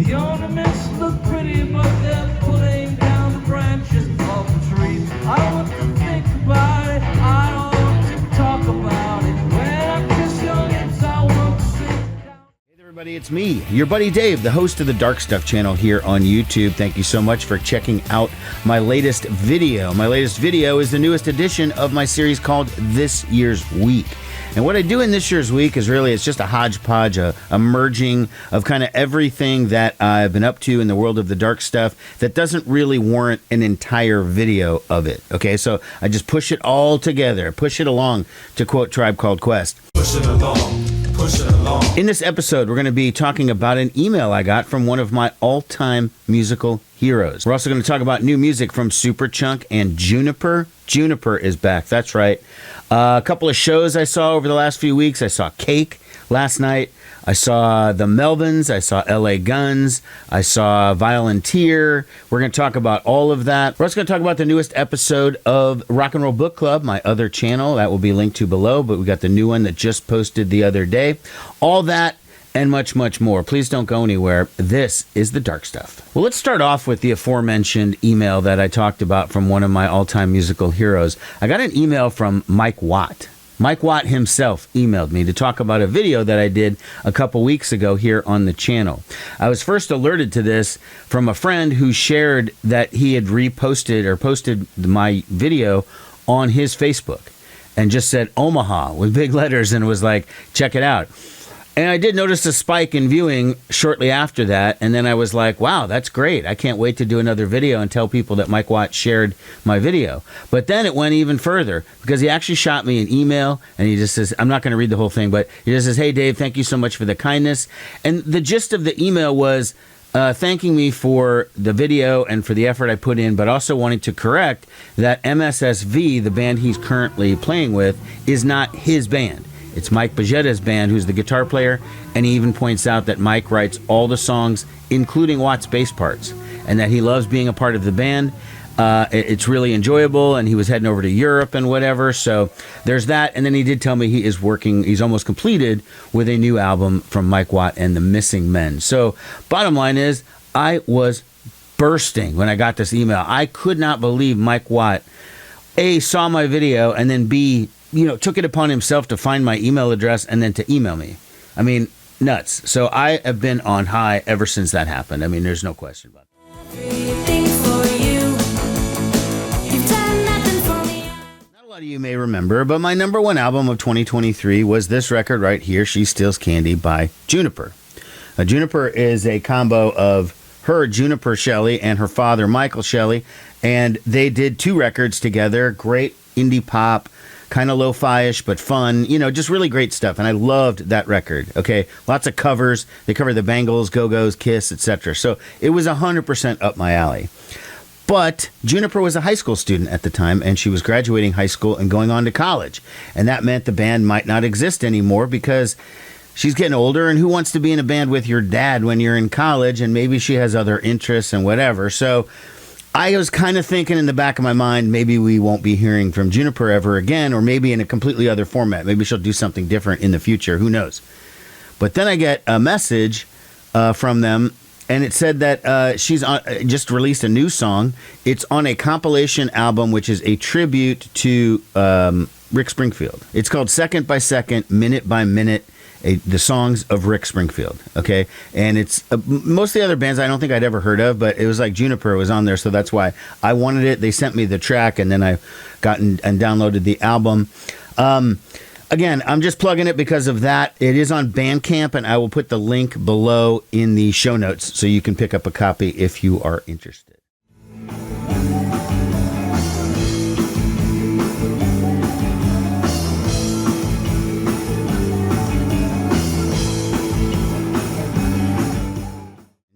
The ornaments look pretty, but they're pulling down the branches of the trees. I don't want to think about it, I don't want to talk about it. When I kiss your lips, I want to sit down. Hey everybody, it's me, your buddy Dave, the host of the Dark Stuff channel here on YouTube. Thank you so much for checking out my latest video. My latest video is the newest edition of my series called This Year's Week. And what I do in this year's week is really, it's just a hodgepodge, a merging of kind of everything that I've been up to in the world of the dark stuff that doesn't really warrant an entire video of it. Okay, so I just push it all together, push it along, to quote Tribe Called Quest. Push it along, push it along. In this episode, we're going to be talking about an email I got from one of my all-time musical heroes. We're also going to talk about new music from Superchunk and JUNIPER. JUNIPER is back, that's right. A couple of shows I saw over the last few weeks. I saw Cake last night. I saw the Melvins. I saw LA Guns. I saw Violenteer. We're going to talk about all of that. We're also going to talk about the newest episode of Rock and Roll Book Club, my other channel. That will be linked to below, but we got the new one that just posted the other day. All that and much, much more. Please don't go anywhere. This is the Dark Stuff. Well, let's start off with the aforementioned email that I talked about from one of my all-time musical heroes. I got an email from Mike Watt. Mike Watt himself emailed me to talk about a video that I did a couple weeks ago here on the channel. I was first alerted to this from a friend who shared that he had reposted or posted my video on his Facebook and just said Omaha with big letters and was like, check it out. And I did notice a spike in viewing shortly after that, and then I was like, wow, that's great. I can't wait to do another video and tell people that Mike Watt shared my video. But then it went even further, because he actually shot me an email, and he just says, I'm not going to read the whole thing, but he just says, hey, Dave, thank you so much for the kindness. And the gist of the email was thanking me for the video and for the effort I put in, but also wanting to correct that MSSV, the band he's currently playing with, is not his band. It's Mike Bajetta's band, who's the guitar player, and he even points out that Mike writes all the songs, including Watt's bass parts, and that he loves being a part of the band. It's really enjoyable, and he was heading over to Europe and whatever, so there's that. And then he did tell me he is working, he's almost completed with a new album from Mike Watt and the Missing Men. So bottom line is, I was bursting when I got this email. I could not believe Mike Watt, A, saw my video, and then B, took it upon himself to find my email address and then to email me. I mean, nuts. So I have been on high ever since that happened. I mean, there's no question about it. Everything for you. You've done nothing for me. Not a lot of you may remember, but my number one album of 2023 was this record right here, She Steals Candy by JUNIPER. JUNIPER is a combo of her, Juniper Shelley, and her father, Michael Shelley, and they did two records together. Great indie pop, kind of lo-fi-ish, but fun, just really great stuff. And I loved that record, okay? Lots of covers. They covered the Bangles, Go-Go's, Kiss, etc. So it was 100% up my alley. But JUNIPER was a high school student at the time, and she was graduating high school and going on to college. And that meant the band might not exist anymore because she's getting older, and who wants to be in a band with your dad when you're in college? And maybe she has other interests and whatever. So I was kind of thinking in the back of my mind, maybe we won't be hearing from JUNIPER ever again, or maybe in a completely other format. Maybe she'll do something different in the future. Who knows? But then I get a message from them, and it said that she's just released a new song. It's on a compilation album, which is a tribute to Rick Springfield. It's called Second by Second, Minute by Minute, the songs of Rick Springfield, okay? And it's most of the other bands I don't think I'd ever heard of, but it was like JUNIPER was on there, so that's why I wanted it. They sent me the track, and then I got and downloaded the album. Again, I'm just plugging it because of that. It is on Bandcamp, and I will put the link below in the show notes so you can pick up a copy if you are interested.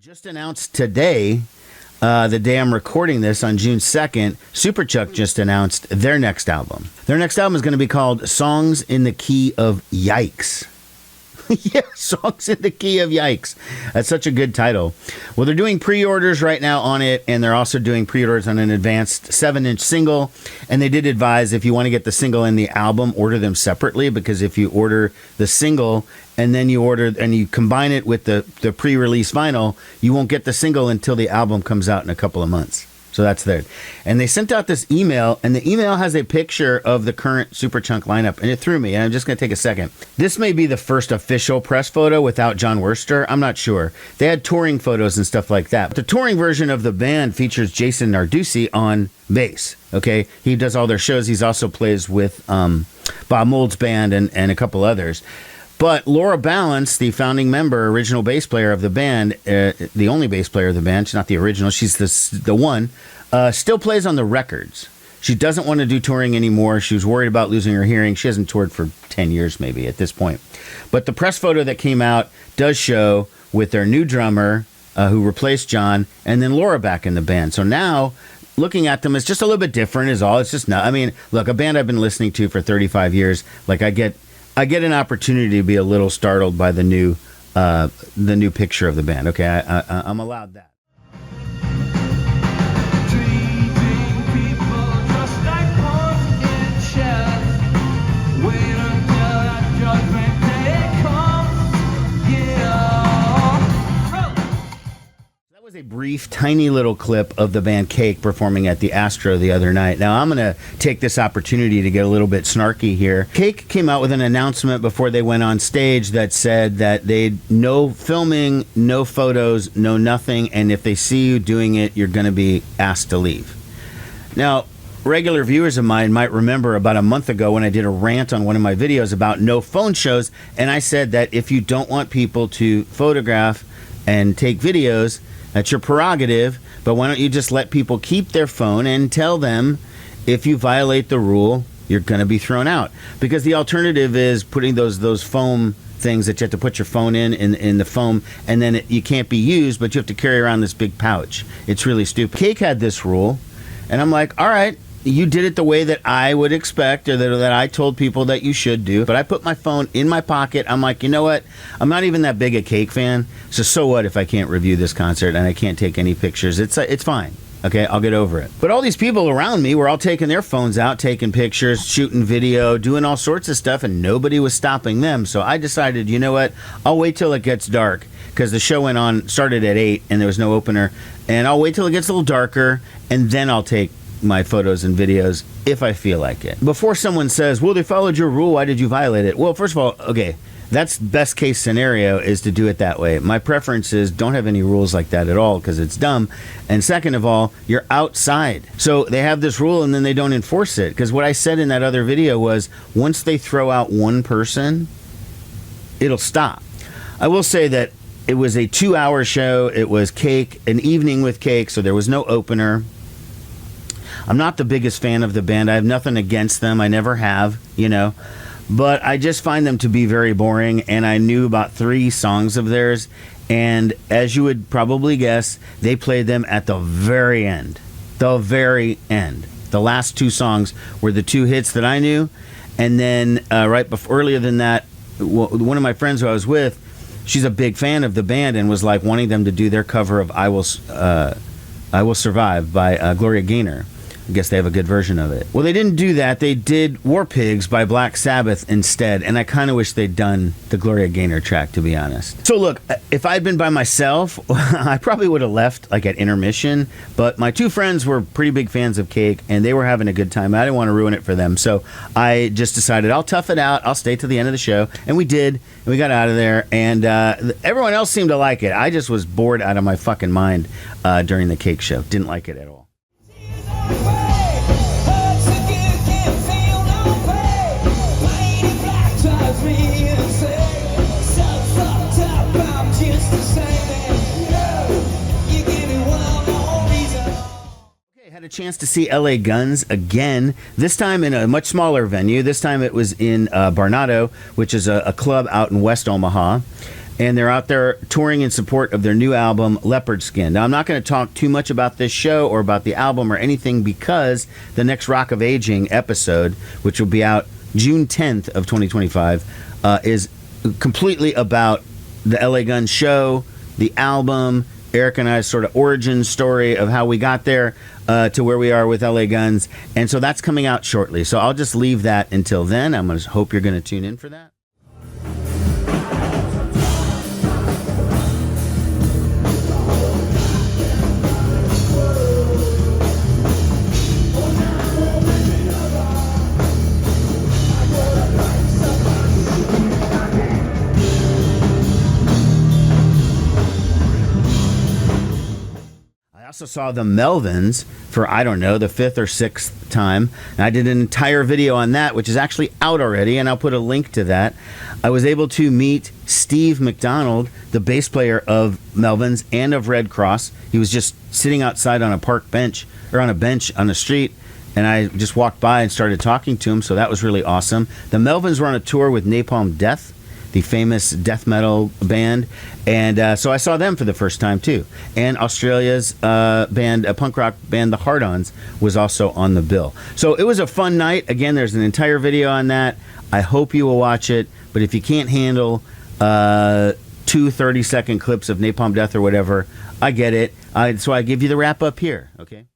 Just announced today, the day I'm recording this on June 2nd, Superchunk just announced their next album. Their next album is going to be called Songs in the Key of Yikes. Yeah, Songs in the Key of Yikes. That's such a good title. Well, they're doing pre-orders right now on it, and they're also doing pre-orders on an advanced 7-inch single. And they did advise if you want to get the single and the album, order them separately, because if you order the single and then you order and you combine it with the pre-release vinyl, you won't get the single until the album comes out in a couple of months. So that's there. And they sent out this email, and the email has a picture of the current Superchunk lineup, and it threw me. And I'm just going to take a second. This may be the first official press photo without John Worster. I'm not sure. They had touring photos and stuff like that. The touring version of the band features Jason Narducci on bass. Okay, he does all their shows. He's also plays with Bob Mould's band and a couple others. But Laura Balance, the founding member, original bass player of the band, the only bass player of the band, she's not the original, she's the one, still plays on the records. She doesn't want to do touring anymore. She was worried about losing her hearing. She hasn't toured for 10 years maybe at this point. But the press photo that came out does show with their new drummer, who replaced John, and then Laura back in the band. So now, looking at them, it's just a little bit different is all. It's just not, I mean, look, a band I've been listening to for 35 years, like I get an opportunity to be a little startled by the new picture of the band. Okay, I'm allowed that. Treating people just like pawns in chess. Wait until that judgment day comes. Yeah. That was a brief, tiny little clip of the band Cake performing at the Astro the other night. Now, I'm going to take this opportunity to get a little bit snarky here. Cake came out with an announcement before they went on stage that said that they'd no filming, no photos, no nothing, and if they see you doing it, you're going to be asked to leave. Now, regular viewers of mine might remember about a month ago when I did a rant on one of my videos about no phone shows, and I said that if you don't want people to photograph and take videos, that's your prerogative, but why don't you just let people keep their phone and tell them if you violate the rule, you're going to be thrown out. Because the alternative is putting those foam things that you have to put your phone in the foam, and then you can't be used, but you have to carry around this big pouch. It's really stupid. Cake had this rule, and I'm like, all right, you did it the way that I would expect, or that I told people that you should do. But I put my phone in my pocket. I'm like, you know what? I'm not even that big a Cake fan. So what if I can't review this concert and I can't take any pictures? It's fine. Okay, I'll get over it. But all these people around me were all taking their phones out, taking pictures, shooting video, doing all sorts of stuff, and nobody was stopping them. So I decided, you know what? I'll wait till it gets dark, because the show started at 8 and there was no opener. And I'll wait till it gets a little darker, and then I'll take my photos and videos if I feel like it. Before someone says, well, they followed your rule, why did you violate it? Well, first of all, okay, that's best case scenario is to do it that way. My preference is don't have any rules like that at all because it's dumb. And second of all, you're outside. So they have this rule and then they don't enforce it. Because what I said in that other video was once they throw out one person, it'll stop. I will say that it was a 2-hour show. It was Cake, an evening with Cake, so there was no opener. I'm not the biggest fan of the band. I have nothing against them. I never have, But I just find them to be very boring, and I knew about 3 songs of theirs, and as you would probably guess, they played them at the very end. The very end. The last 2 songs were the 2 hits that I knew, and then earlier than that, one of my friends who I was with, she's a big fan of the band and was like wanting them to do their cover of I Will Survive by Gloria Gaynor. I guess they have a good version of it. Well, they didn't do that. They did War Pigs by Black Sabbath instead, and I kind of wish they'd done the Gloria Gaynor track, to be honest. So look, if I'd been by myself, I probably would have left like at intermission, but my 2 friends were pretty big fans of Cake, and they were having a good time. I didn't want to ruin it for them, so I just decided I'll tough it out. I'll stay to the end of the show, and we did, and we got out of there, and everyone else seemed to like it. I just was bored out of my fucking mind during the Cake show. Didn't like it at all. Had a chance to see LA Guns again, this time in a much smaller venue. This time it was in Barnato, which is a club out in West Omaha. And they're out there touring in support of their new album, Leopard Skin. Now, I'm not going to talk too much about this show or about the album or anything because the next Rock of Aging episode, which will be out June 10th of 2025, is completely about the LA Guns show, the album, Eric and I's sort of origin story of how we got there to where we are with LA Guns. And so that's coming out shortly. So I'll just leave that until then. I'm going to hope you're going to tune in for that. also saw the Melvins for, I don't know, the 5th or 6th time. And I did an entire video on that, which is actually out already, and I'll put a link to that. I was able to meet Steve McDonald, the bass player of Melvins and of Red Cross. He was just sitting outside on a park bench, or on a bench on the street, and I just walked by and started talking to him, so that was really awesome. The Melvins were on a tour with Napalm Death, the famous death metal band, and so I saw them for the first time too. And Australia's band, a punk rock band, the Hard-Ons, was also on the bill. So it was a fun night. Again, there's an entire video on that. I hope you will watch it, but if you can't handle 2 30-second clips of Napalm Death or whatever, I get it. So I give you the wrap up here, okay?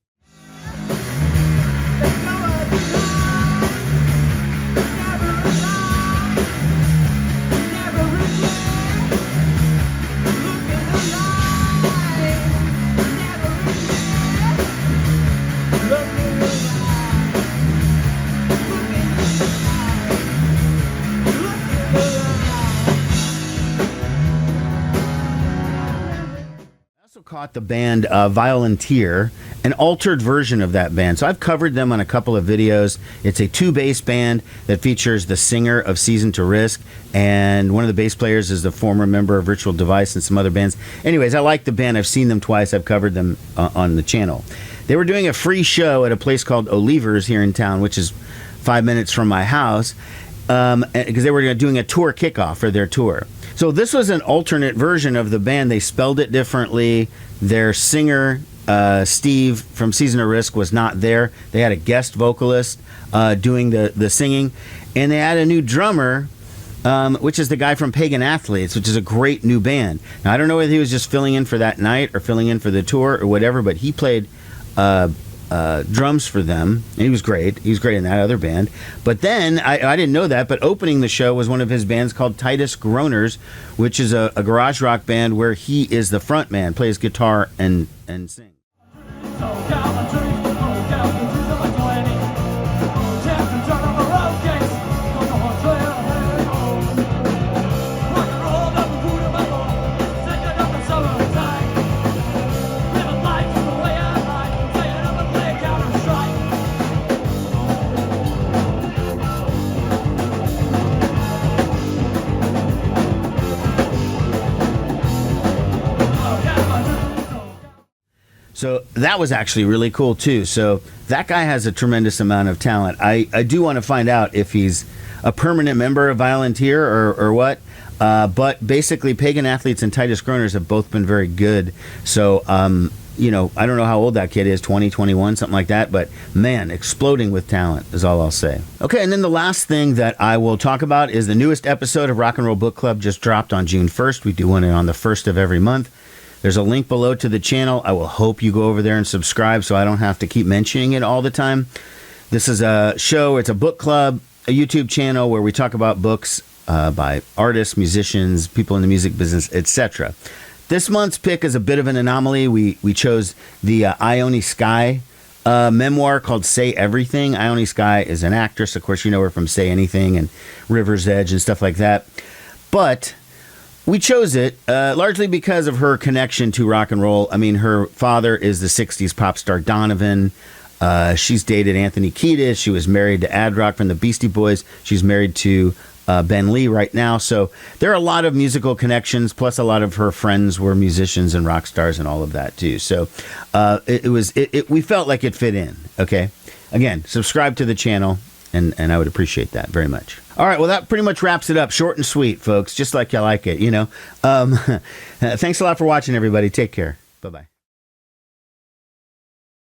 Caught the band Violenteer, an altered version of that band. So I've covered them on a couple of videos. It's a 2-bass band that features the singer of Season to Risk, and one of the bass players is the former member of Virtual Device and some other bands. Anyways, I like the band. I've seen them twice. I've covered them on the channel. They were doing a free show at a place called Oliver's here in town, which is 5 minutes from my house, because they were doing a tour kickoff for their tour. So this was an alternate version of the band. They spelled it differently. Their singer, Steve from Season of Risk, was not there. They had a guest vocalist doing the singing. And they had a new drummer, which is the guy from Pagan Athletes, which is a great new band. Now, I don't know whether he was just filling in for that night or filling in for the tour or whatever, but he played drums for them, and he was great. He was great in that other band. But then, I didn't know that, but opening the show was one of his bands called Titus Groaners, which is a garage rock band where he is the front man, plays guitar and sings. So that was actually really cool too. So that guy has a tremendous amount of talent. I do want to find out if he's a permanent member of Violenteer or what. But basically, Pagan Athletes and Titus Groaners have both been very good. So, you know, I don't know how old that kid is, 20, 21, something like that. But man, exploding with talent is all I'll say. Okay, and then the last thing that I will talk about is the newest episode of Rock and Roll Book Club just dropped on June 1st. We do one on the 1st of every month. There's a link below to the channel. I will hope you go over there and subscribe so I don't have to keep mentioning it all the time. This is a show, it's a book club, a YouTube channel where we talk about books by artists, musicians, people in the music business, etc. This month's pick is a bit of an anomaly. We chose the Ione Skye memoir called Say Everything. Ione Skye is an actress. Of course, you know her from Say Anything and River's Edge and stuff like that. But we chose it largely because of her connection to rock and roll. I mean, her father is the 60s pop star Donovan. She's dated Anthony Kiedis. She was married to Ad Rock from the Beastie Boys. She's married to Ben Lee right now. So there are a lot of musical connections, plus a lot of her friends were musicians and rock stars and all of that too. So we felt like it fit in, okay? Again, subscribe to the channel. And I would appreciate that very much. All right, well, that pretty much wraps it up. Short and sweet, folks, just like you like it, you know. Thanks a lot for watching, everybody. Take care. Bye-bye.